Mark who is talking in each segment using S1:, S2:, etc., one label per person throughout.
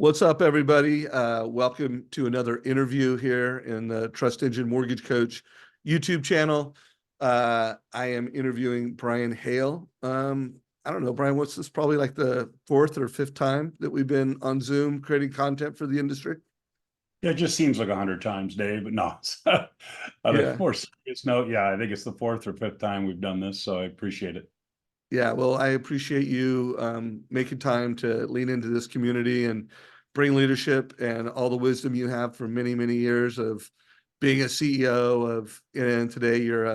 S1: What's up, everybody? Welcome to another interview here in the Trust Engine Mortgage Coach YouTube channel. I am interviewing Brian Hale. I don't know, Brian, what's this? Probably like the fourth or fifth time that we've been on Zoom creating content for the industry.
S2: Yeah, it just seems like 100 times, Dave, but no. On a
S1: Yeah.
S2: more serious note, yeah, I think it's the fourth or fifth time we've done this, so I appreciate it.
S1: Yeah, well, I appreciate you making time to lean into this community and bring leadership and all the wisdom you have for many, many years of being a CEO and today you're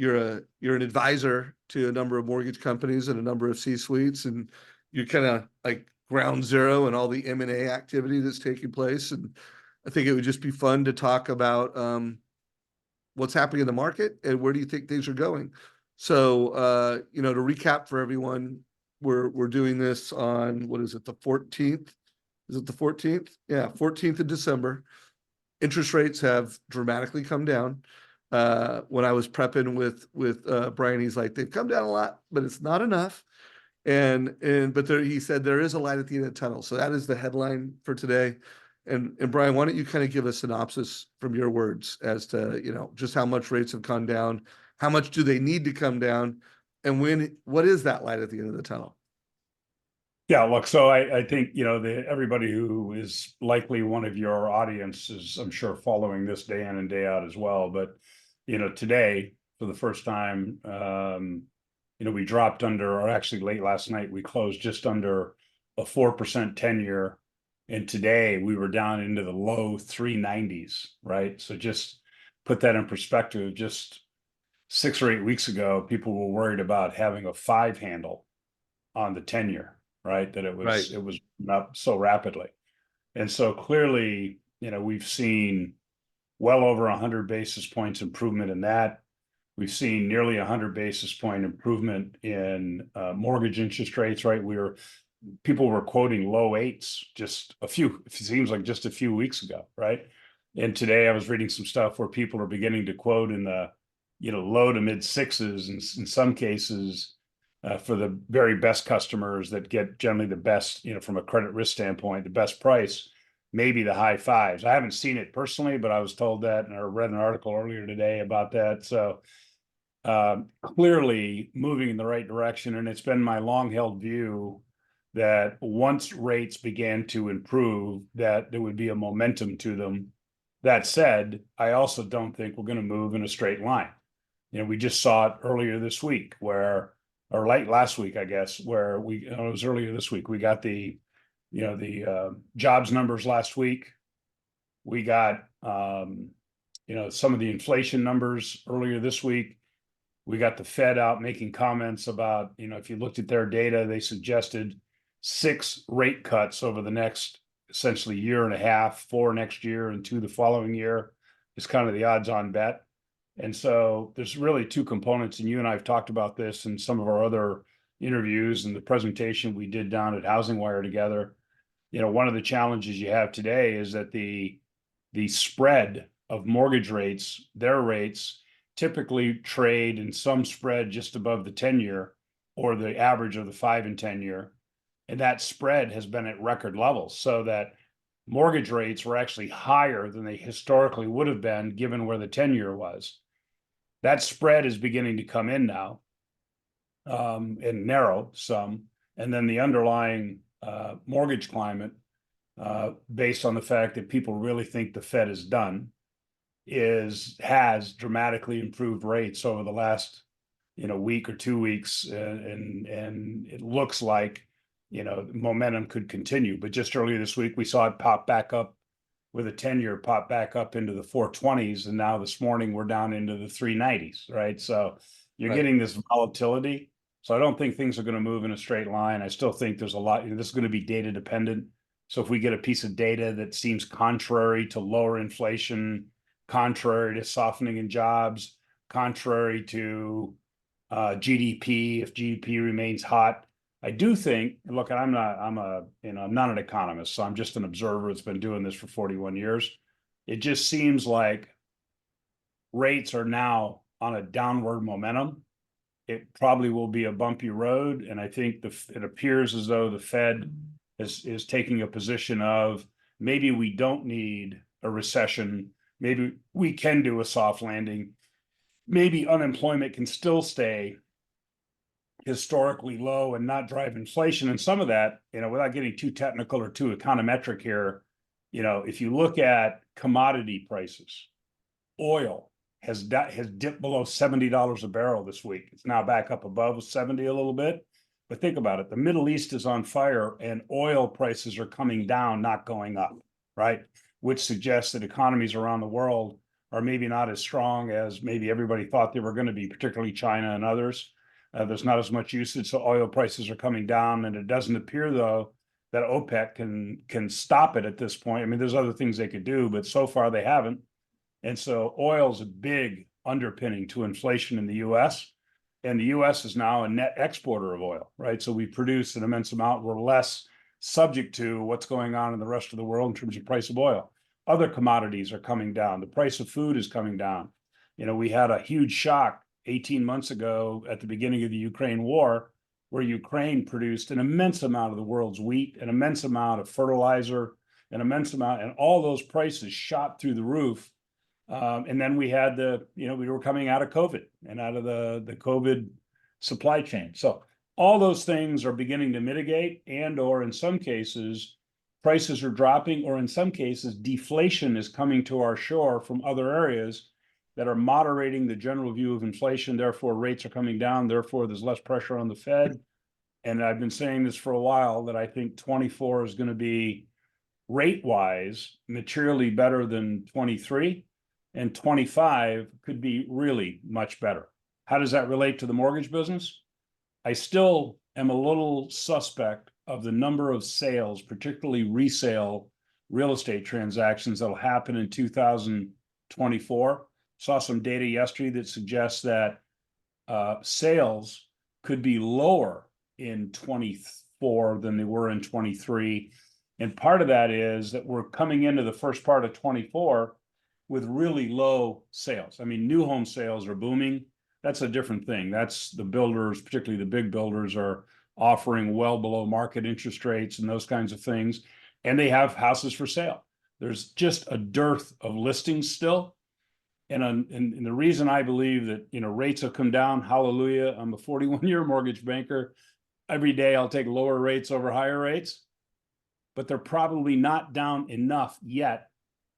S1: an advisor to a number of mortgage companies and a number of C-suites, and you're kind of like ground zero in all the M&A activity that's taking place. And I think it would just be fun to talk about what's happening in the market and where do you think things are going. So, to recap for everyone, we're doing this on, what is it, the 14th? Is it the 14th? Yeah, 14th of December. Interest rates have dramatically come down. When I was prepping with Brian, he's like, they've come down a lot, but it's not enough. But he said there is a light at the end of the tunnel. So that is the headline for today. And Brian, why don't you kind of give a synopsis from your words as to, just how much rates have come down, how much do they need to come down, and what is that light at the end of the tunnel?
S2: Yeah, look, so I think, everybody who is likely one of your audience is, I'm sure, following this day in and day out as well. But, today, for the first time, we dropped under, or actually late last night, we closed just under a 4% 10-year. And today we were down into the low 390s, right? So just put that in perspective, just 6 or 8 weeks ago, people were worried about having a 5 handle on the 10-year, right? That it
S1: Right.
S2: was up so rapidly. And so clearly, we've seen well over 100 basis points improvement in that. We've seen nearly 100 basis point improvement in mortgage interest rates, right? People were quoting low eights it seems like just a few weeks ago, right? And today I was reading some stuff where people are beginning to quote in the, low to mid sixes, and in some cases, for the very best customers that get generally the best, from a credit risk standpoint, the best price, maybe the high fives. I haven't seen it personally, but I was told that, and I read an article earlier today about that. So clearly moving in the right direction. And it's been my long held view that once rates began to improve, that there would be a momentum to them. That said, I also don't think we're going to move in a straight line. We just saw it earlier this week or late last week, I guess, where it was earlier this week. We got the jobs numbers last week. We got, some of the inflation numbers earlier this week. We got the Fed out making comments about, if you looked at their data, they suggested 6 rate cuts over the next essentially year and a half, 4 next year and 2 the following year is kind of the odds on bet. And so there's really 2 components, and you and I have talked about this in some of our other interviews and the presentation we did down at Housing Wire together. One of the challenges you have today is that the spread of mortgage rates, their rates, typically trade in some spread just above the 10-year or the average of the 5 and 10-year. And that spread has been at record levels, so that mortgage rates were actually higher than they historically would have been given where the 10-year was. That spread is beginning to come in now and narrow some. And then the underlying mortgage climate, based on the fact that people really think the Fed is done, has dramatically improved rates over the last week or 2 weeks, and it looks like momentum could continue. But just earlier this week we saw it pop back up, with a 10-year pop back up into the 420s, and now this morning we're down into the 390s, right? So you're getting this volatility. So I don't think things are going to move in a straight line. I still think there's a lot, this is going to be data dependent. So if we get a piece of data that seems contrary to lower inflation, contrary to softening in jobs, contrary to GDP, if GDP remains hot, I do think, look, I'm not an economist, so I'm just an observer that's been doing this for 41 years. It just seems like rates are now on a downward momentum. It probably will be a bumpy road, and I think it appears as though the Fed is taking a position of maybe we don't need a recession. Maybe we can do a soft landing. Maybe unemployment can still stay historically low and not drive inflation. And some of that, without getting too technical or too econometric here, if you look at commodity prices, oil has dipped below $70 a barrel this week. It's now back up above 70 a little bit. But think about it. The Middle East is on fire and oil prices are coming down, not going up, right? Which suggests that economies around the world are maybe not as strong as maybe everybody thought they were going to be, particularly China and others. There's not as much usage, so oil prices are coming down. And it doesn't appear, though, that OPEC can stop it at this point. I mean, there's other things they could do, but so far they haven't. And so oil is a big underpinning to inflation in the U.S. And the U.S. is now a net exporter of oil, right? So we produce an immense amount. We're less subject to what's going on in the rest of the world in terms of price of oil. Other commodities are coming down. The price of food is coming down. We had a huge shock 18 months ago at the beginning of the Ukraine war, where Ukraine produced an immense amount of the world's wheat, an immense amount of fertilizer, an immense amount, and all those prices shot through the roof. And then we had we were coming out of COVID and out of the COVID supply chain. So all those things are beginning to mitigate, and or in some cases, prices are dropping, or in some cases, deflation is coming to our shore from other areas that are moderating the general view of inflation. Therefore, rates are coming down. Therefore, there's less pressure on the Fed. And I've been saying this for a while, that I think 24 is going to be rate-wise materially better than 23. And 25 could be really much better. How does that relate to the mortgage business? I still am a little suspect of the number of sales, particularly resale real estate transactions, that'll happen in 2024. Saw some data yesterday that suggests that sales could be lower in 24 than they were in 23. And part of that is that we're coming into the first part of 24 with really low sales. I mean, new home sales are booming. That's a different thing. That's the builders, particularly the big builders, are offering well below market interest rates and those kinds of things. And they have houses for sale. There's just a dearth of listings still. And the reason I believe that, rates have come down, hallelujah. I'm a 41-year mortgage banker. Every day I'll take lower rates over higher rates, but they're probably not down enough yet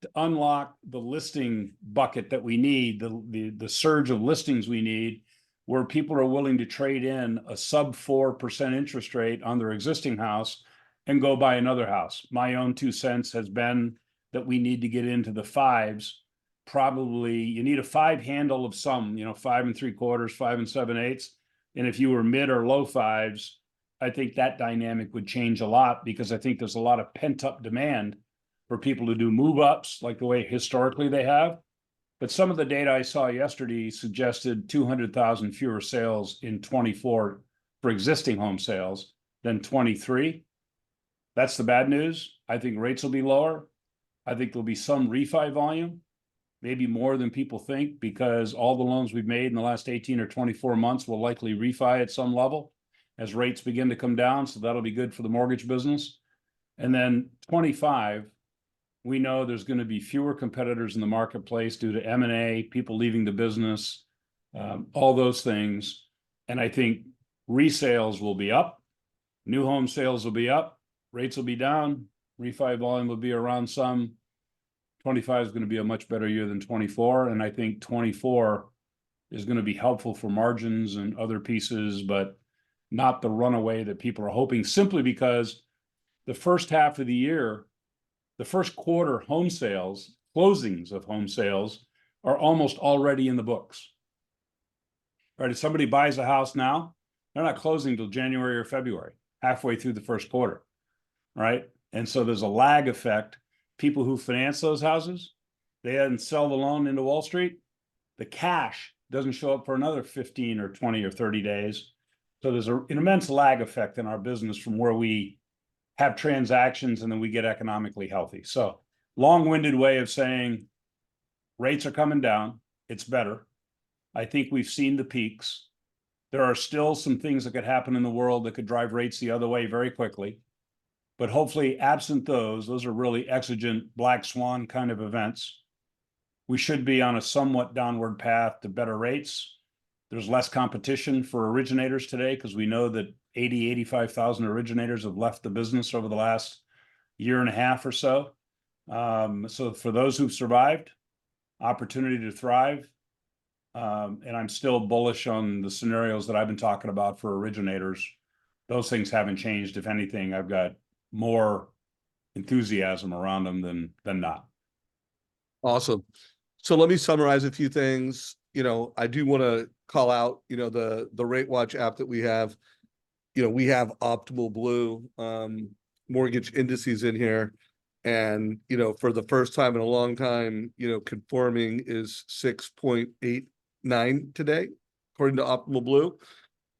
S2: to unlock the listing bucket that we need, the surge of listings we need, where people are willing to trade in a sub 4% interest rate on their existing house and go buy another house. My own 2 cents has been that we need to get into the fives. Probably you need a 5 handle of some, 5 3/4, 5 7/8. And if you were mid or low fives, I think that dynamic would change a lot, because I think there's a lot of pent up demand for people to do move ups like the way historically they have. But some of the data I saw yesterday suggested 200,000 fewer sales in 24 for existing home sales than 23. That's the bad news. I think rates will be lower. I think there'll be some refi volume, maybe more than people think, because all the loans we've made in the last 18 or 24 months will likely refi at some level as rates begin to come down. So that'll be good for the mortgage business. And then 25, we know there's going to be fewer competitors in the marketplace due to M&A, people leaving the business, all those things. And I think resales will be up, new home sales will be up, rates will be down, refi volume will be around some. 25 is going to be a much better year than 24. And I think 24 is going to be helpful for margins and other pieces, but not the runaway that people are hoping, simply because the first half of the year, the first quarter home sales, closings of home sales, are almost already in the books. Right? If somebody buys a house now, they're not closing till January or February, halfway through the first quarter. Right? And so there's a lag effect. People who finance those houses, they didn't sell the loan into Wall Street. The cash doesn't show up for another 15 or 20 or 30 days. So there's an immense lag effect in our business from where we have transactions and then we get economically healthy. So long-winded way of saying rates are coming down. It's better. I think we've seen the peaks. There are still some things that could happen in the world that could drive rates the other way very quickly. But hopefully, absent those are really exigent black swan kind of events. We should be on a somewhat downward path to better rates. There's less competition for originators today because we know that 85,000 originators have left the business over the last year and a half or so. So for those who've survived, opportunity to thrive. And I'm still bullish on the scenarios that I've been talking about for originators. Those things haven't changed. If anything, I've got more enthusiasm around them than not.
S1: Awesome. So let me summarize a few things. I do want to call out, the Rate Watch app that we have. We have Optimal Blue mortgage indices in here. And, for the first time in a long time, conforming is 6.89 today, according to Optimal Blue.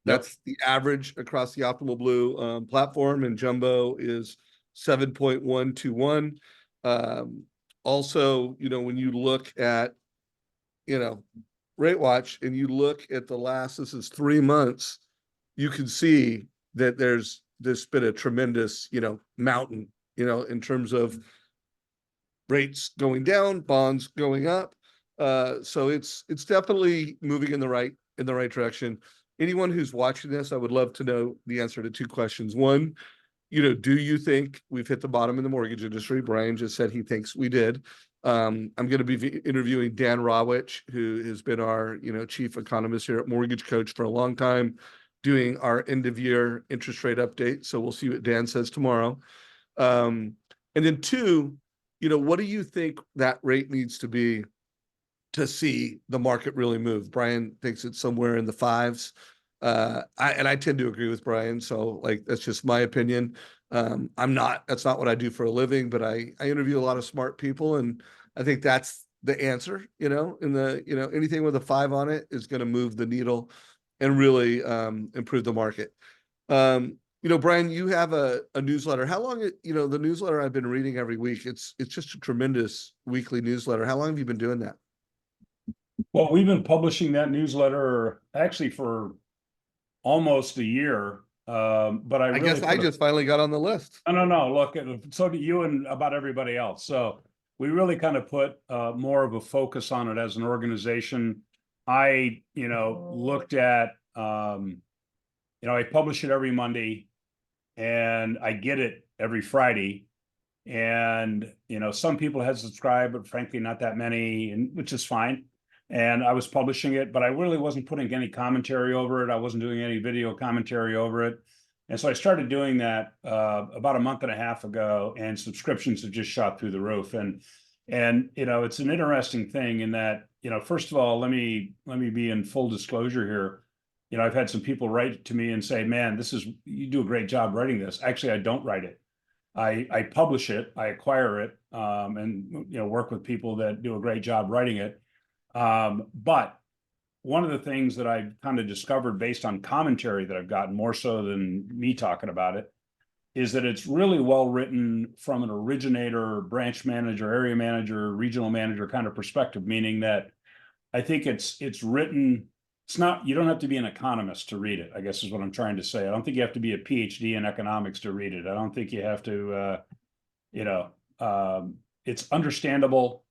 S1: That's the average across the Optimal Blue platform, and Jumbo is 7.121. Also, when you look at, Rate Watch and you look at this is 3 months, you can see that there's been a tremendous, mountain, in terms of rates going down, bonds going up. So it's definitely moving in the right direction. Anyone who's watching this, I would love to know the answer to 2 questions. One, do you think we've hit the bottom in the mortgage industry? Brian just said he thinks we did. I'm going to be interviewing Dan Rawich, who has been our, chief economist here at MortgageCoach for a long time, doing our end of year interest rate update. So we'll see what Dan says tomorrow. And then 2, what do you think that rate needs to be to see the market really move? Brian thinks it's somewhere in the 5s. I tend to agree with Brian. So that's just my opinion. That's not what I do for a living, but I interview a lot of smart people, and I think that's the answer, anything with a 5 on it is going to move the needle and really improve the market. Brian, you have a newsletter. How long, the newsletter I've been reading every week, it's just a tremendous weekly newsletter. How long have you been doing that?
S2: Well, we've been publishing that newsletter actually for almost a year. But I
S1: guess I just finally got on the list.
S2: No. Look, so do you and about everybody else. So we really kind of put more of a focus on it as an organization. I, looked at, I publish it every Monday and I get it every Friday. And, some people had subscribed, but frankly, not that many, which is fine. And I was publishing it, but I really wasn't putting any commentary over it. I wasn't doing any video commentary over it. And so I started doing that about a month and a half ago, and subscriptions have just shot through the roof. And it's an interesting thing in that, first of all, let me be in full disclosure here. I've had some people write to me and say, man, you do a great job writing this. Actually, I don't write it. I publish it, I acquire it, and work with people that do a great job writing it. But one of the things that I've kind of discovered based on commentary that I've gotten more so than me talking about it is that it's really well written from an originator, branch manager, area manager, regional manager kind of perspective, meaning that I think it's written. You don't have to be an economist to read it, I guess is what I'm trying to say. I don't think you have to be a PhD in economics to read it. I don't think you have to, it's understandable.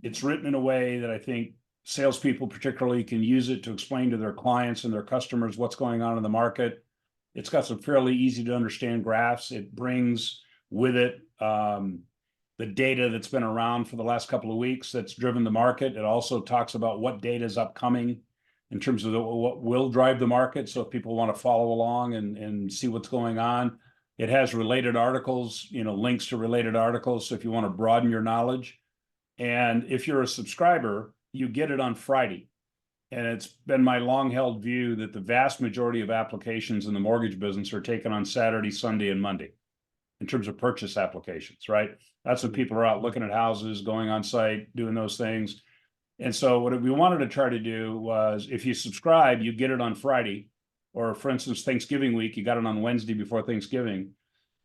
S2: It's written in a way that I think salespeople particularly can use it to explain to their clients and their customers what's going on in the market. It's got some fairly easy to understand graphs. It brings with it the data that's been around for the last couple of weeks that's driven the market. It also talks about what data is upcoming in terms of what will drive the market. So if people want to follow along and see what's going on, it has related articles, links to related articles. So if you want to broaden your knowledge, and if you're a subscriber, you get it on Friday. And it's been my long held view that the vast majority of applications in the mortgage business are taken on Saturday, Sunday, and Monday in terms of purchase applications, right? That's when people are out looking at houses, going on site, doing those things. And so what we wanted to try to do was, if you subscribe, you get it on Friday, or for instance, Thanksgiving week, you got it on Wednesday before Thanksgiving.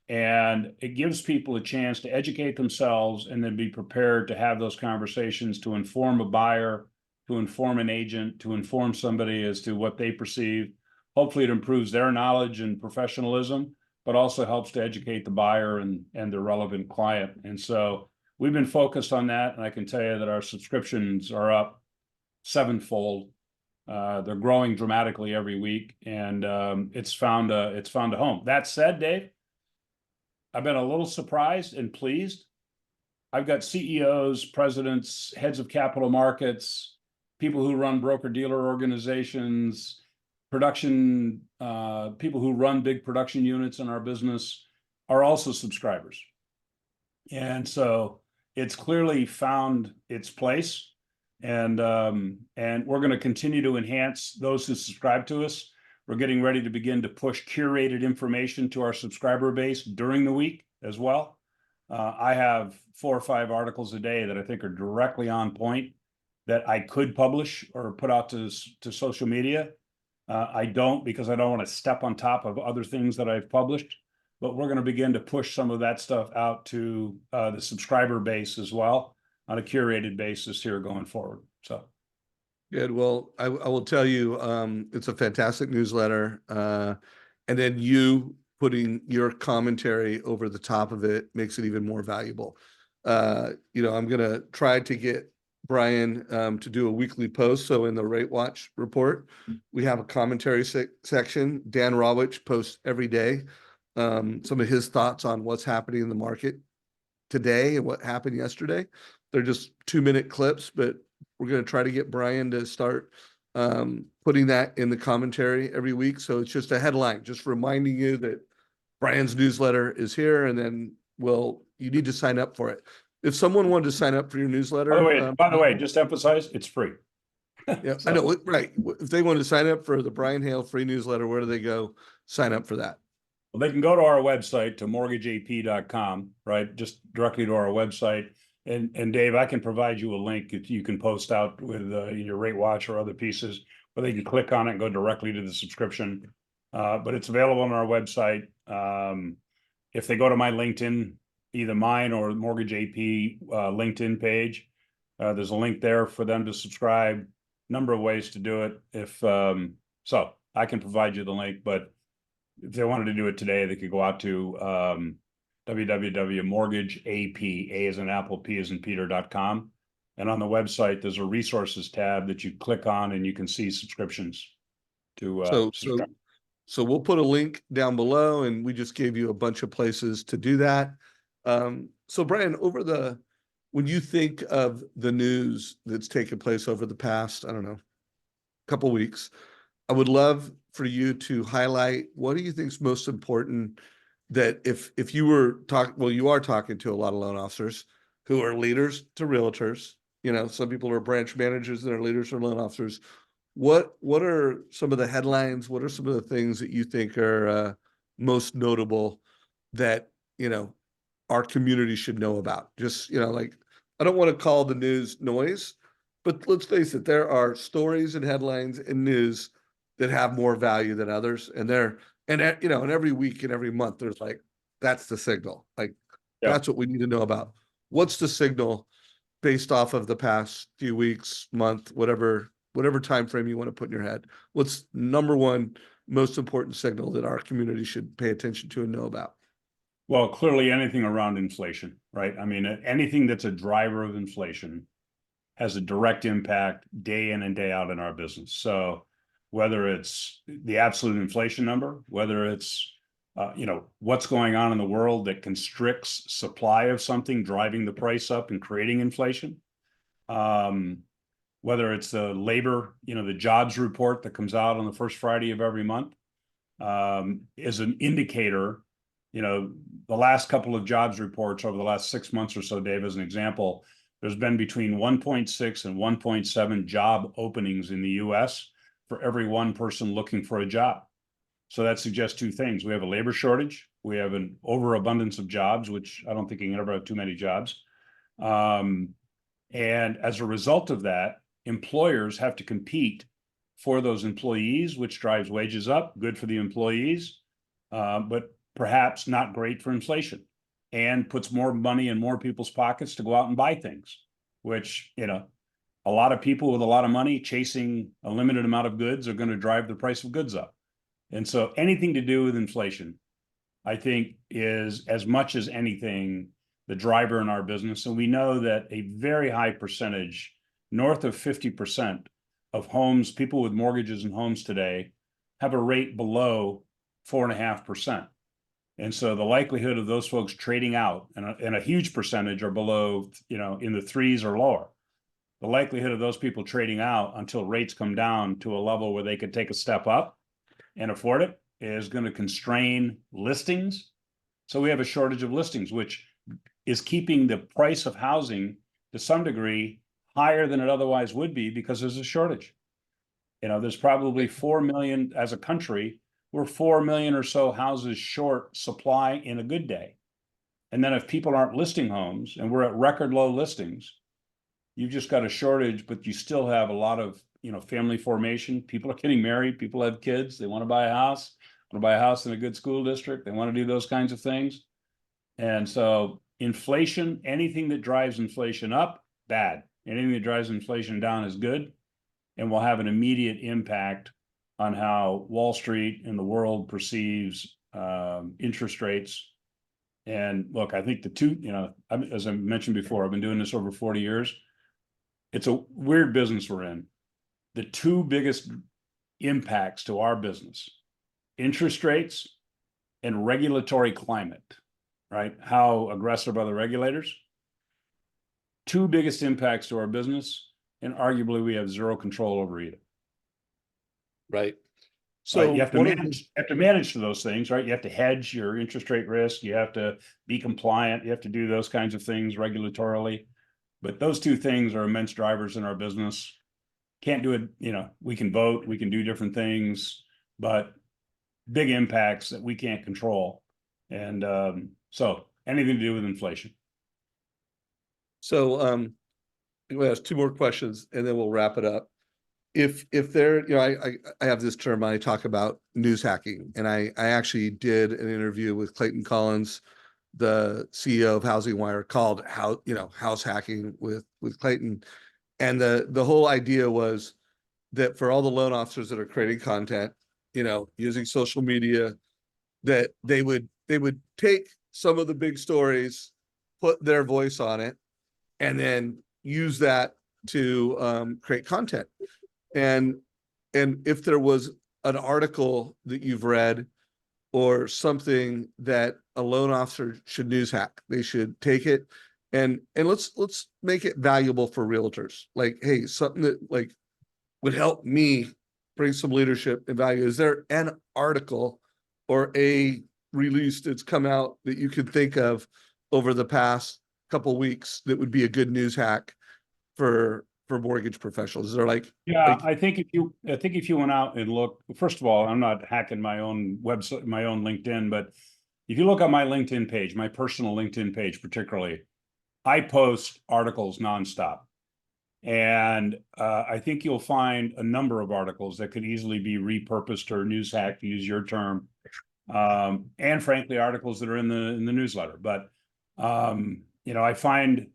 S2: And it gives people a chance to educate themselves and then be prepared to have those conversations, to inform a buyer, to inform an agent, to inform somebody as to what they perceive. Hopefully it improves their knowledge and professionalism, but also helps to educate the buyer and the relevant client. And so we've been focused on that. And I can tell you that our subscriptions are up sevenfold. They're growing dramatically every week, and it's found a home. That said, Dave, I've been a little surprised and pleased. I've got CEOs, presidents, heads of capital markets, people who run broker-dealer organizations, production, people who run big production units in our business are also subscribers. And so it's clearly found its place. And we're going to continue to enhance those who subscribe to us. We're getting ready to begin to push curated information to our subscriber base during the week as well. I have 4 or 5 articles a day that I think are directly on point that I could publish or put out to social media. I don't, because I don't want to step on top of other things that I've published, but we're going to begin to push some of that stuff out to the subscriber base as well on a curated basis here going forward. So
S1: good. Well, I will tell you, it's a fantastic newsletter. And then you putting your commentary over the top of it makes it even more valuable. I'm going to try to get Brian to do a weekly post. So in the Rate Watch report, we have a commentary section. Dan Rawich posts every day some of his thoughts on what's happening in the market today and what happened yesterday. They're just 2-minute clips, but we're going to try to get Brian to start putting that in the commentary every week. So it's just a headline, just reminding you that Brian's newsletter is here, and then you need to sign up for it. If someone wanted to sign up for your newsletter,
S2: by the way, just emphasize it's free.
S1: Yeah, so, I know, right? If they want to sign up for the Brian Hale free newsletter, where do they go sign up for that?
S2: Well, they can go to our website, to mortgageap.com, right? Just directly to our website. And Dave, I can provide you a link that you can post out with your Rate Watch or other pieces, where they can click on it and go directly to the subscription. But it's available on our website. If they go to my LinkedIn, either mine or Mortgage AP LinkedIn page, there's a link there for them to subscribe. Number of ways to do it. So I can provide you the link, but if they wanted to do it today, they could go out to www.mortgageap, A as in Apple, P as in Peter.com. And on the website, there's a resources tab that you click on, and you can see subscriptions to subscribe.
S1: So we'll put a link down below, and we just gave you a bunch of places to do that. So Brian, when you think of the news that's taken place over the past, I don't know, couple weeks, I would love for you to highlight, what do you think is most important, that if you were you are talking to a lot of loan officers who are leaders to realtors, some people are branch managers and are leaders to loan officers. What are some of the headlines? What are some of the things that you think are most notable that, our community should know about? Just, I don't want to call the news noise, but let's face it, there are stories and headlines and news that have more value than others. And every week and every month, there's that's the signal. That's what we need to know about. What's the signal based off of the past few weeks, month, whatever time frame you want to put in your head? What's number one most important signal that our community should pay attention to and know about?
S2: Well, clearly anything around inflation, right? I mean, anything that's a driver of inflation has a direct impact day in and day out in our business. So whether it's the absolute inflation number, whether it's what's going on in the world that constricts supply of something, driving the price up and creating inflation, whether it's the labor, the jobs report that comes out on the first Friday of every month, is an indicator. The last couple of jobs reports over the last 6 months or so, Dave, as an example, there's been between 1.6 and 1.7 job openings in the US for every one person looking for a job. So that suggests 2 things. We have a labor shortage. We have an overabundance of jobs, which I don't think you can ever have too many jobs. And as a result of that, employers have to compete for those employees, which drives wages up, good for the employees, but perhaps not great for inflation, and puts more money in more people's pockets to go out and buy things, which, a lot of people with a lot of money chasing a limited amount of goods are going to drive the price of goods up. And so anything to do with inflation I think is, as much as anything, the driver in our business. And we know that a very high percentage, north of 50% of homes, people with mortgages and homes today, have a rate below 4.5%. And so the likelihood of those folks trading out, and a huge percentage are below, in the threes or lower. The likelihood of those people trading out until rates come down to a level where they could take a step up and afford it is going to constrain listings. So we have a shortage of listings, which is keeping the price of housing to some degree higher than it otherwise would be because there's a shortage. There's probably 4 million as a country. We're 4 million or so houses short supply in a good day. And then if people aren't listing homes and we're at record low listings, you've just got a shortage, but you still have a lot of, family formation. People are getting married. People have kids. They want to buy a house, want to buy a house in a good school district. They want to do those kinds of things. And so inflation, anything that drives inflation up, bad. Anything that drives inflation down is good. And will have an immediate impact on how Wall Street and the world perceives interest rates. And look, I think the two, as I mentioned before, I've been doing this over 40 years. It's a weird business we're in. The two biggest impacts to our business, interest rates and regulatory climate, right? How aggressive are the regulators? Two biggest impacts to our business, and arguably we have zero control over either.
S1: Right. So
S2: you have to manage to those things, right? You have to hedge your interest rate risk. You have to be compliant. You have to do those kinds of things regulatorily. But those two things are immense drivers in our business. Can't do it, we can vote, we can do different things, but big impacts that we can't control. And so anything to do with inflation.
S1: So I'm going to ask two more questions and then we'll wrap it up. If there, I have this term I talk about, news hacking, and I actually did an interview with Clayton Collins, the CEO of Housing Wire, called house hacking with Clayton. And the whole idea was that for all the loan officers that are creating content, using social media, that they would take some of the big stories, put their voice on it, and then use that to create content. And if there was an article that you've read or something that a loan officer should news hack, they should take it and let's make it valuable for realtors. Like, hey, something that like would help me bring some leadership and value. Is there an article or a release that's come out that you could think of over the past couple of weeks that would be a good news hack for mortgage professionals? Is there
S2: I think if you went out and look, first of all, I'm not hacking my own website, my own LinkedIn, but if you look at my LinkedIn page, my personal LinkedIn page particularly, I post articles nonstop. And I think you'll find a number of articles that could easily be repurposed or news hacked, to use your term. And frankly, articles that are in the newsletter. But I find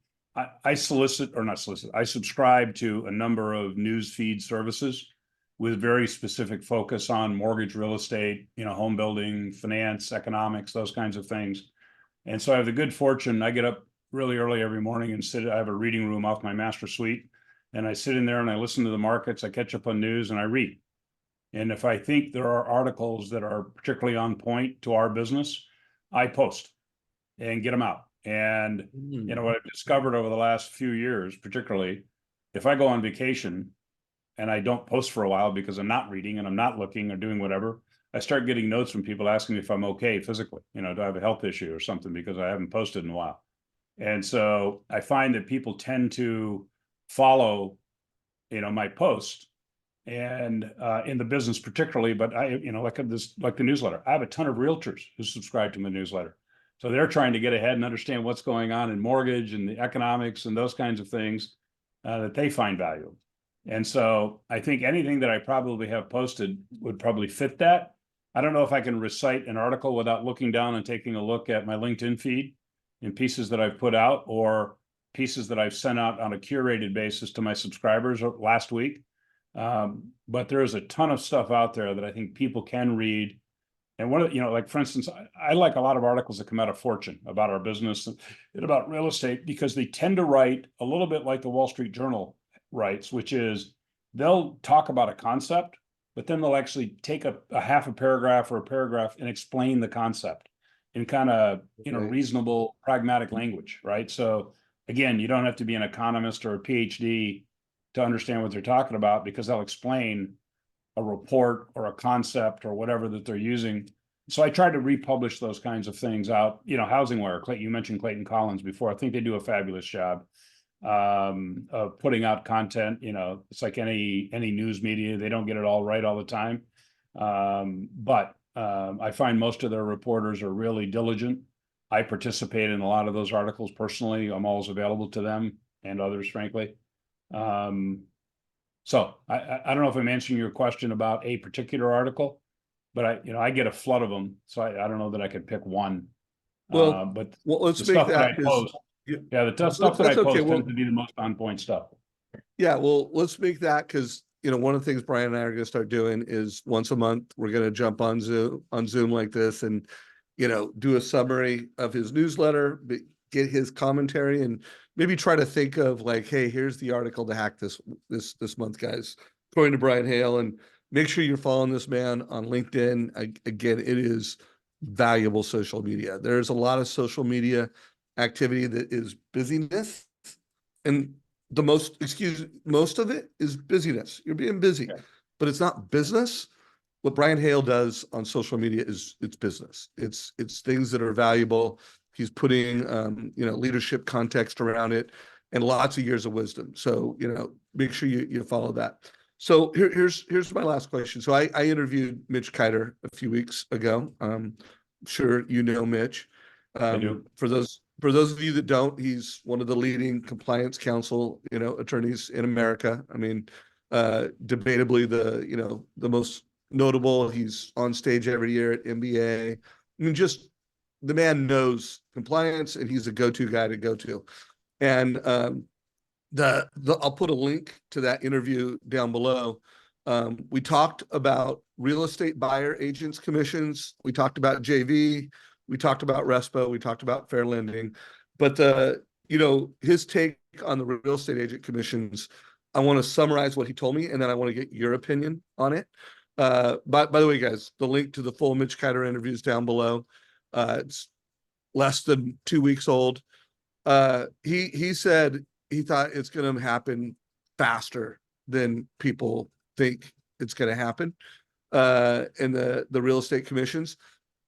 S2: I subscribe to a number of news feed services with very specific focus on mortgage, real estate, home building, finance, economics, those kinds of things. And so I have the good fortune, I get up really early every morning and I have a reading room off my master suite. And I sit in there and I listen to the markets, I catch up on news and I read. And if I think there are articles that are particularly on point to our business, I post and get them out. And what I've discovered over the last few years, particularly, if I go on vacation and I don't post for a while because I'm not reading and I'm not looking or doing whatever, I start getting notes from people asking me if I'm okay physically. Do I have a health issue or something because I haven't posted in a while? And so I find that people tend to follow, my post and in the business particularly, but I, like the newsletter, I have a ton of realtors who subscribe to my newsletter. So they're trying to get ahead and understand what's going on in mortgage and the economics and those kinds of things that they find valuable. And so I think anything that I probably have posted would probably fit that. I don't know if I can recite an article without looking down and taking a look at my LinkedIn feed in pieces that I've put out or pieces that I've sent out on a curated basis to my subscribers last week. But there is a ton of stuff out there that I think people can read And one of, like, for instance, I like a lot of articles that come out of Fortune about our business and about real estate, because they tend to write a little bit like the Wall Street Journal writes, which is they'll talk about a concept, but then they'll actually take a half a paragraph or a paragraph and explain the concept in kind of,
S1: Right.
S2: reasonable, pragmatic language, right? So again, you don't have to be an economist or a PhD to understand what they're talking about, because they'll explain a report or a concept or whatever that they're using. So I try to republish those kinds of things out. HousingWire, Clayton, you mentioned Clayton Collins before. I think they do a fabulous job of putting out content. It's like any news media; they don't get it all right all the time, but I find most of their reporters are really diligent. I participate in a lot of those articles personally. I'm always available to them and others, frankly. So I don't know if I'm answering your question about a particular article, but I get a flood of them, so I don't know that I could pick one.
S1: Well,
S2: But the
S1: let's make
S2: stuff that I
S1: that because
S2: post, yeah, the stuff that I
S1: that's okay.
S2: post tends
S1: Well,
S2: to be the most on point stuff.
S1: yeah, well, let's make that because one of the things Brian and I are going to start doing is once a month we're going to jump on Zoom like this and do a summary of his newsletter, get his commentary, and maybe try to think of like, hey, here's the article to hack this month, guys, according to Brian Hale, and make sure you're following this man on LinkedIn. Again, it is valuable social media. There's a lot of social media activity that is busyness, and most of it is busyness. You're being busy,
S2: Okay.
S1: but it's not business. What Brian Hale does on social media is it's business. It's things that are valuable. He's putting leadership context around it and lots of years of wisdom. So make sure you follow that. So here's my last question. So I interviewed Mitch Kiter a few weeks ago. Sure you know Mitch.
S2: I do.
S1: For those of you that don't, he's one of the leading compliance counsel attorneys in America. I mean, debatably the most notable. He's on stage every year at NBA. I mean, just the man knows compliance, and he's a go-to guy to go to. And I'll put a link to that interview down below. We talked about real estate buyer agents commissions. We talked about JV. We talked about RESPA. We talked about fair lending. But his take on the real estate agent commissions, I want to summarize what he told me, and then I want to get your opinion on it. By the way, guys, the link to the full Mitch Kiter interview is down below. It's less than 2 weeks old. He said he thought it's going to happen faster than people think it's going to happen in the real estate commissions,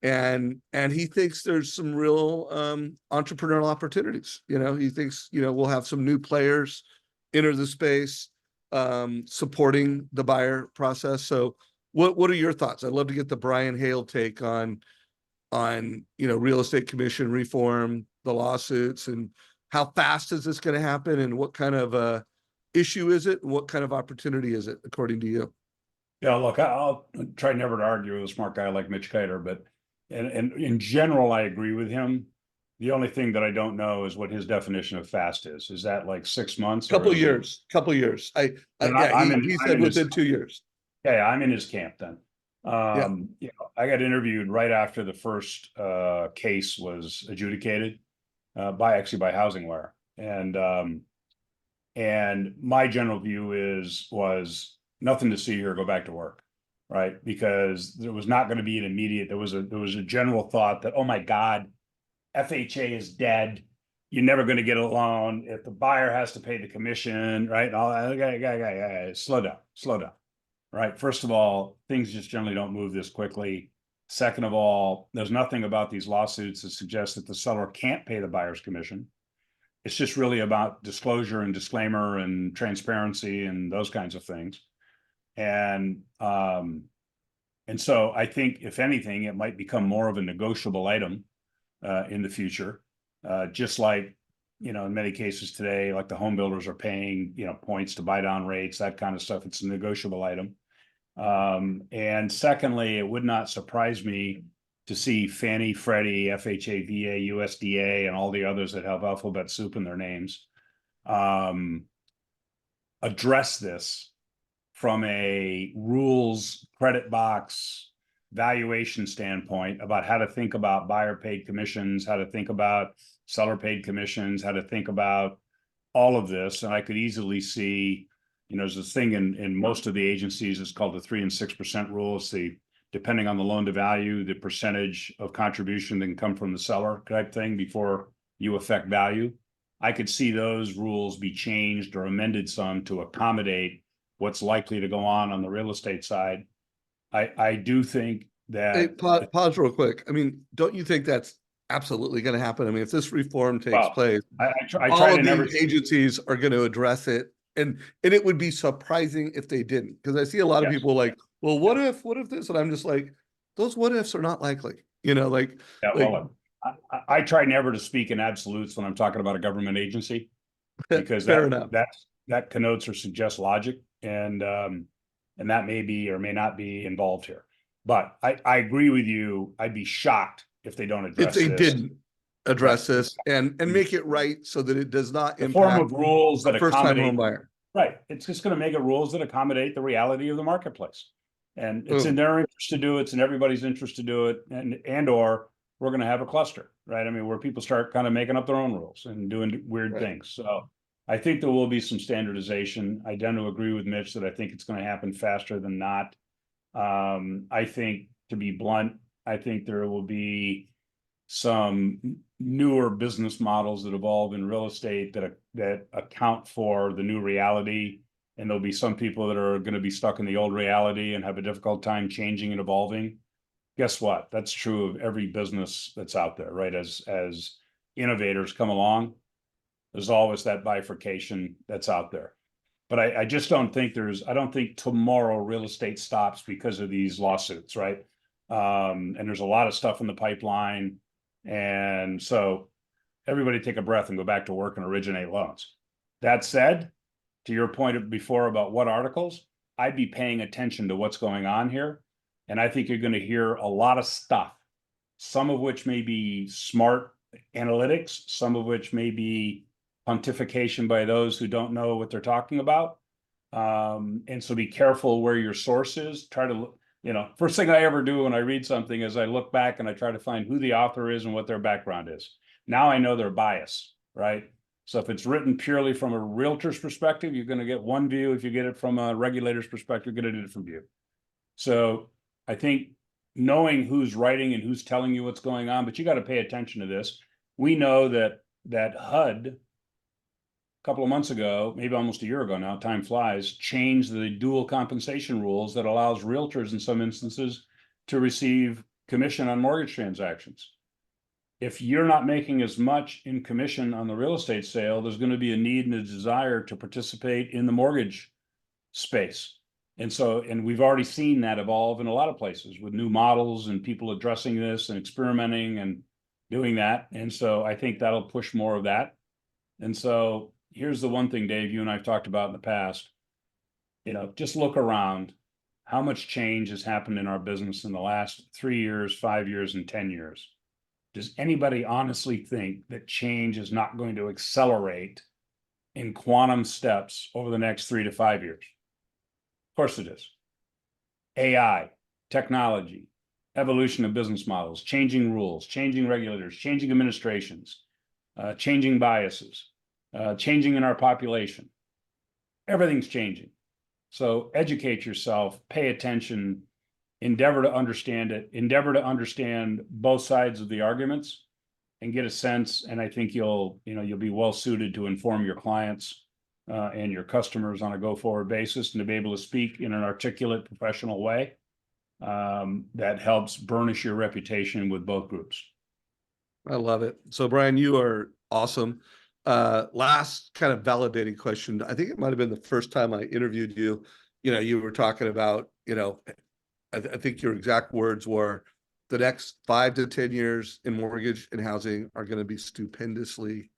S1: and he thinks there's some real entrepreneurial opportunities. He thinks we'll have some new players enter the space, supporting the buyer process. So what are your thoughts? I'd love to get the Brian Hale take on real estate commission reform, the lawsuits, and how fast is this going to happen, and what kind of issue is it, and what kind of opportunity is it according to you?
S2: Yeah, look, I'll try never to argue with a smart guy like Mitch Kiter, but and in general, I agree with him. The only thing that I don't know is what his definition of fast is. Is that like 6 months, or
S1: Couple
S2: is it?
S1: couple years.
S2: Then
S1: Yeah,
S2: I'm
S1: he
S2: I'm
S1: said
S2: in his
S1: within 2 years.
S2: Yeah, I'm in his camp then.
S1: Yeah.
S2: I got interviewed right after the first case was adjudicated by HousingWire, and my general view was nothing to see here, go back to work, right? Because there was not going to be an immediate. There was a general thought that, oh my God, FHA is dead. You're never going to get a loan if the buyer has to pay the commission, right? And all that. Slow down. Right. First of all, things just generally don't move this quickly. Second of all, there's nothing about these lawsuits that suggests that the seller can't pay the buyer's commission. It's just really about disclosure and disclaimer and transparency and those kinds of things. And so I think, if anything, it might become more of a negotiable item in the future. Just like, in many cases today, like the home builders are paying, points to buy down rates, that kind of stuff. It's a negotiable item. And secondly, it would not surprise me to see Fannie, Freddie, FHA, VA, USDA, and all the others that have alphabet soup in their names address this from a rules credit box, valuation standpoint about how to think about buyer paid commissions, how to think about seller paid commissions, how to think about all of this. And I could easily see, there's this thing in most of the agencies, it's called the 3 and 6% rule. It's depending on the loan to value, the percentage of contribution that can come from the seller type thing before you affect value. I could see those rules be changed or amended some to accommodate what's likely to go on the real estate side. I do think
S1: Hey,
S2: that,
S1: pause real quick. I mean, don't you think that's absolutely going to happen? I mean, if this reform takes
S2: well,
S1: place,
S2: I try
S1: all
S2: to
S1: of
S2: never.
S1: these agencies are going to address it, and it would be surprising if they didn't, because I see a lot of
S2: Yes.
S1: people like, well, what if this? And I'm just like, those what ifs are not likely.
S2: Yeah,
S1: like
S2: well, I try never to speak in absolutes when I'm talking about a government agency, because
S1: fair enough.
S2: that connotes or suggests logic, and that may be or may not be involved here. But I agree with you. I'd be shocked if they don't
S1: If
S2: address
S1: they
S2: this.
S1: didn't address this and make it right so that it does not
S2: The form
S1: impact
S2: of rules that
S1: a first-time home
S2: accommodate.
S1: buyer.
S2: Right. It's just going to make it rules that accommodate the reality of the marketplace. And it's in
S1: Boom.
S2: their interest to do it. It's in everybody's interest to do it. And or we're going to have a cluster, right? I mean, where people start kind of making up their own rules and doing weird
S1: Right.
S2: things. So I think there will be some standardization. I tend to agree with Mitch that I think it's going to happen faster than not. I think, to be blunt, I think there will be some newer business models that evolve in real estate that account for the new reality. And there'll be some people that are going to be stuck in the old reality and have a difficult time changing and evolving. Guess what? That's true of every business that's out there, right? As innovators come along, there's always that bifurcation that's out there. But I just don't think I don't think tomorrow real estate stops because of these lawsuits, right? And there's a lot of stuff in the pipeline. And so everybody take a breath and go back to work and originate loans. That said, to your point before about what articles, I'd be paying attention to what's going on here. And I think you're going to hear a lot of stuff, some of which may be smart analytics, some of which may be pontification by those who don't know what they're talking about. And so be careful where your source is. Try to, first thing I ever do when I read something is I look back and I try to find who the author is and what their background is. Now I know their bias, right? So if it's written purely from a realtor's perspective, you're going to get one view. If you get it from a regulator's perspective, you get a different view. So I think knowing who's writing and who's telling you what's going on, but you got to pay attention to this. We know that HUD, a couple of months ago, maybe almost a year ago now, time flies, changed the dual compensation rules that allows realtors in some instances to receive commission on mortgage transactions. If you're not making as much in commission on the real estate sale, there's going to be a need and a desire to participate in the mortgage space. And we've already seen that evolve in a lot of places with new models and people addressing this and experimenting and doing that. And so I think that'll push more of that. And so here's the one thing, Dave, you and I've talked about in the past, just look around how much change has happened in our business in the last 3 years, 5 years, and 10 years. Does anybody honestly think that change is not going to accelerate in quantum steps over the next 3 to 5 years? Of course it is. AI, technology, evolution of business models, changing rules, changing regulators, changing administrations, changing biases, changing in our population. Everything's changing. So educate yourself, pay attention, endeavor to understand it, endeavor to understand both sides of the arguments and get a sense. And I think you'll be well suited to inform your clients and your customers on a go-forward basis, and to be able to speak in an articulate, professional way that helps burnish your reputation with both groups.
S1: I love it. So Brian, you are awesome. Last kind of validating question. I think it might have been the first time I interviewed you. You were talking about, I think your exact words were, the next 5 to 10 years in mortgage and housing are going to be stupendously,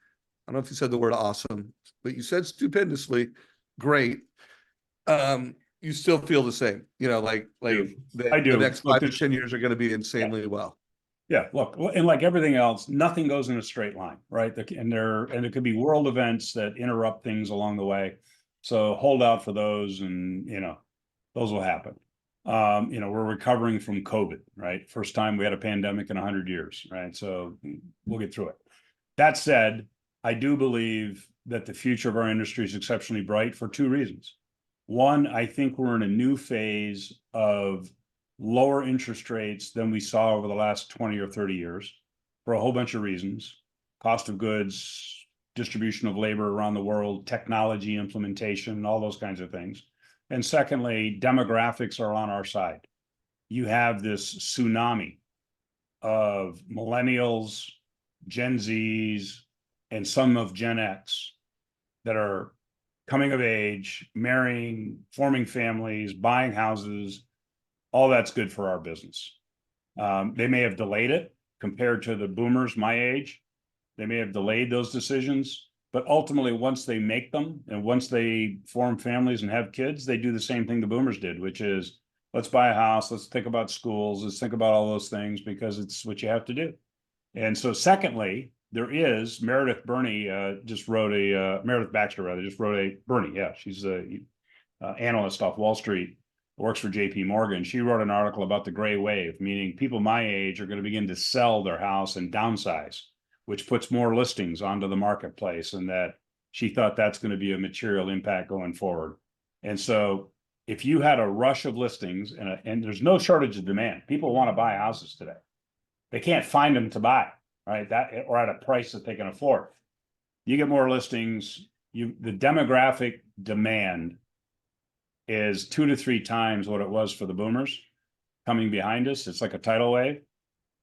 S1: I don't know if you said the word awesome, but you said stupendously great. You still feel the same,
S2: I do.
S1: the next 5 to 10 years are going to be insanely well.
S2: Yeah, look, and like everything else, nothing goes in a straight line, right? And there could be world events that interrupt things along the way. So hold out for those, and those will happen. We're recovering from COVID, right? First time we had a pandemic in 100 years, right? So we'll get through it. That said, I do believe that the future of our industry is exceptionally bright for two reasons. One, I think we're in a new phase of lower interest rates than we saw over the last 20 or 30 years for a whole bunch of reasons. Cost of goods, distribution of labor around the world, technology implementation, all those kinds of things. And secondly, demographics are on our side. You have this tsunami of millennials, Gen Zs, and some of Gen X that are coming of age, marrying, forming families, buying houses. All that's good for our business. They may have delayed it compared to the boomers my age. They may have delayed those decisions, but ultimately, once they make them and once they form families and have kids, they do the same thing the boomers did, which is let's buy a house, let's think about schools, let's think about all those things because it's what you have to do. And so, secondly, there is Meredith Baxter rather just wrote a Bernie, yeah, she's a analyst off Wall Street, works for JP Morgan. She wrote an article about the gray wave, meaning people my age are going to begin to sell their house and downsize, which puts more listings onto the marketplace, and that she thought that's going to be a material impact going forward. And so if you had a rush of listings and there's no shortage of demand, people want to buy houses today. They can't find them to buy, right? That or at a price that they can afford. You get more listings, the demographic demand is 2 to 3 times what it was for the boomers coming behind us. It's like a tidal wave.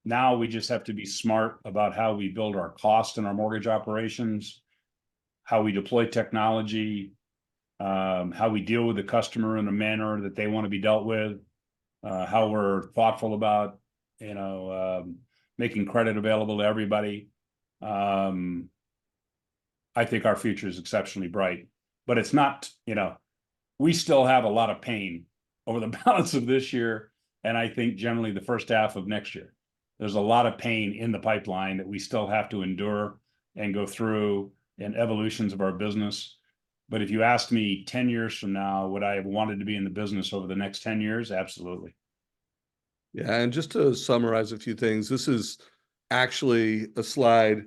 S2: Now we just have to be smart about how we build our cost in our mortgage operations, how we deploy technology, how we deal with the customer in a manner that they want to be dealt with, how we're thoughtful about, making credit available to everybody. I think our future is exceptionally bright, but it's not, we still have a lot of pain over the balance of this year. And I think generally the first half of next year. There's a lot of pain in the pipeline that we still have to endure and go through in evolutions of our business. But if you asked me 10 years from now, would I have wanted to be in the business over the next 10 years? Absolutely.
S1: Yeah, and just to summarize a few things, this is actually a slide,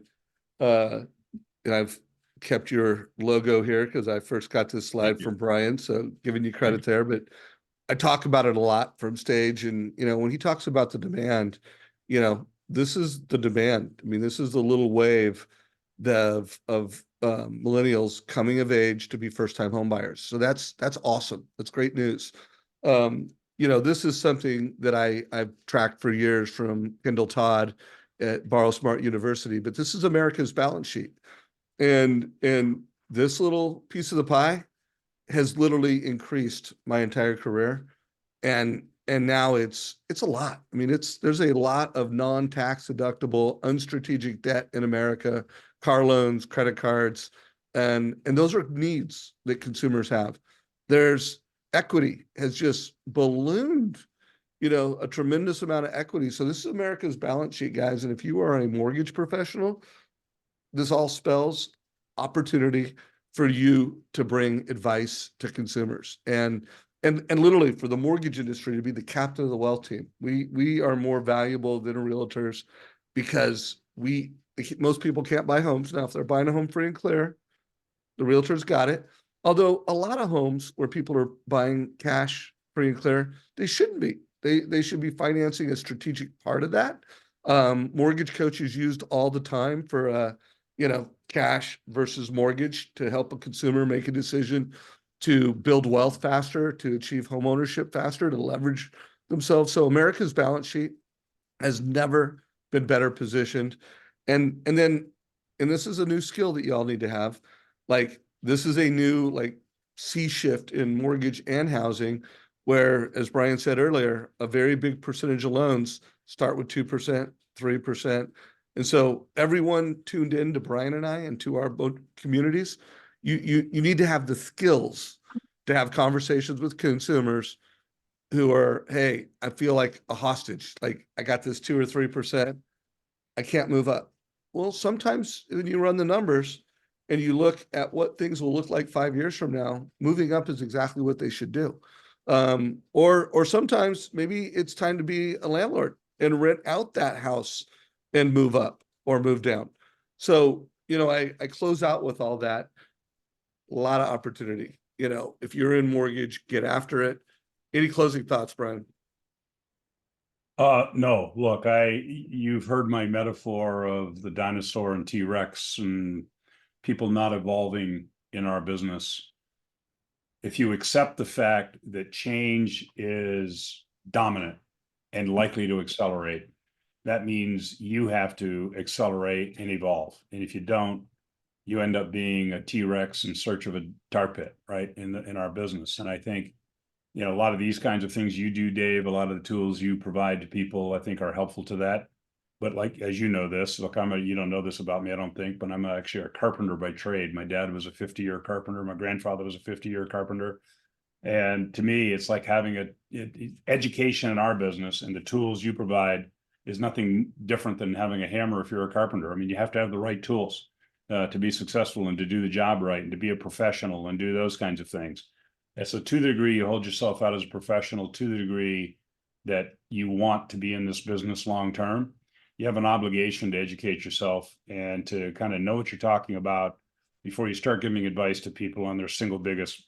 S1: and I've kept your logo here because I first got this slide from Brian, so giving you credit there, but I talk about it a lot from stage. And, when he talks about the demand, this is the demand. I mean, this is the little wave of millennials coming of age to be first-time home buyers. So that's awesome. That's great news. This is something that I've tracked for years from Kendall Todd at Borrow Smart University, but this is America's balance sheet. And this little piece of the pie has literally increased my entire career. And now it's a lot. I mean, there's a lot of non-tax deductible, unstrategic debt in America, car loans, credit cards, and those are needs that consumers have. There's equity has just ballooned, a tremendous amount of equity. So this is America's balance sheet, guys. And if you are a mortgage professional, this all spells opportunity for you to bring advice to consumers and literally for the mortgage industry to be the captain of the wealth team. We are more valuable than realtors because most people can't buy homes. Now, if they're buying a home free and clear, the realtors got it. Although a lot of homes where people are buying cash free and clear, they shouldn't be. They should be financing a strategic part of that. MortgageCoach is used all the time for cash versus mortgage to help a consumer make a decision to build wealth faster, to achieve home ownership faster, to leverage themselves. So America's balance sheet has never been better positioned. And this is a new skill that y'all need to have. Like, this is a new sea shift in mortgage and housing, where, as Brian said earlier, a very big percentage of loans start with 2%, 3%. And so everyone tuned in to Brian and I and to our both communities, you need to have the skills to have conversations with consumers who are, hey, I feel like a hostage. Like, I got this 2 or 3%. I can't move up. Well, sometimes when you run the numbers and you look at what things will look like 5 years from now, moving up is exactly what they should do. Or sometimes maybe it's time to be a landlord and rent out that house and move up or move down. So, I close out with all that. A lot of opportunity. If you're in mortgage, get after it. Any closing thoughts, Brian?
S2: No, look, you've heard my metaphor of the dinosaur and T-Rex and people not evolving in our business. If you accept the fact that change is dominant and likely to accelerate, that means you have to accelerate and evolve. And if you don't, you end up being a T-Rex in search of a tar pit, right? In our business. And I think, a lot of these kinds of things you do, Dave, a lot of the tools you provide to people, I think are helpful to that. But like, as you know this, look, you don't know this about me, I don't think, but I'm actually a carpenter by trade. My dad was a 50-year carpenter. My grandfather was a 50-year carpenter. And to me, it's like having education in our business, and the tools you provide is nothing different than having a hammer if you're a carpenter. I mean, you have to have the right tools to be successful and to do the job right and to be a professional and do those kinds of things. And so to the degree you hold yourself out as a professional, to the degree that you want to be in this business long term, you have an obligation to educate yourself and to kind of know what you're talking about before you start giving advice to people on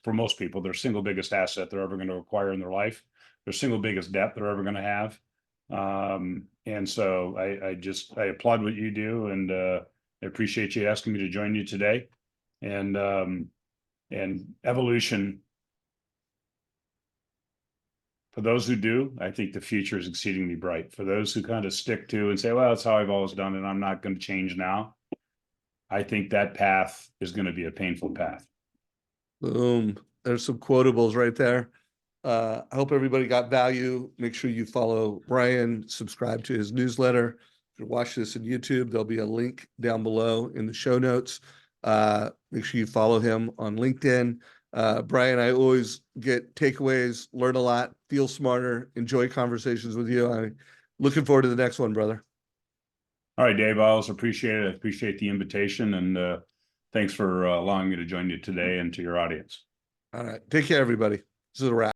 S2: for most people, their single biggest asset they're ever going to acquire in their life, their single biggest debt they're ever going to have. And so I applaud what you do, and I appreciate you asking me to join you today. And evolution, for those who do, I think the future is exceedingly bright. For those who kind of stick to and say, well, that's how I've always done it, I'm not going to change now, I think that path is going to be a painful path.
S1: Boom. There's some quotables right there. I hope everybody got value. Make sure you follow Brian, subscribe to his newsletter. If you watch this on YouTube, there'll be a link down below in the show notes. Make sure you follow him on LinkedIn. Brian, I always get takeaways, learn a lot, feel smarter, enjoy conversations with you. I'm looking forward to the next one, brother.
S2: All right, Dave, I also appreciate it. I appreciate the invitation, and thanks for allowing me to join you today and to your audience.
S1: All right. Take care, everybody. This is a wrap.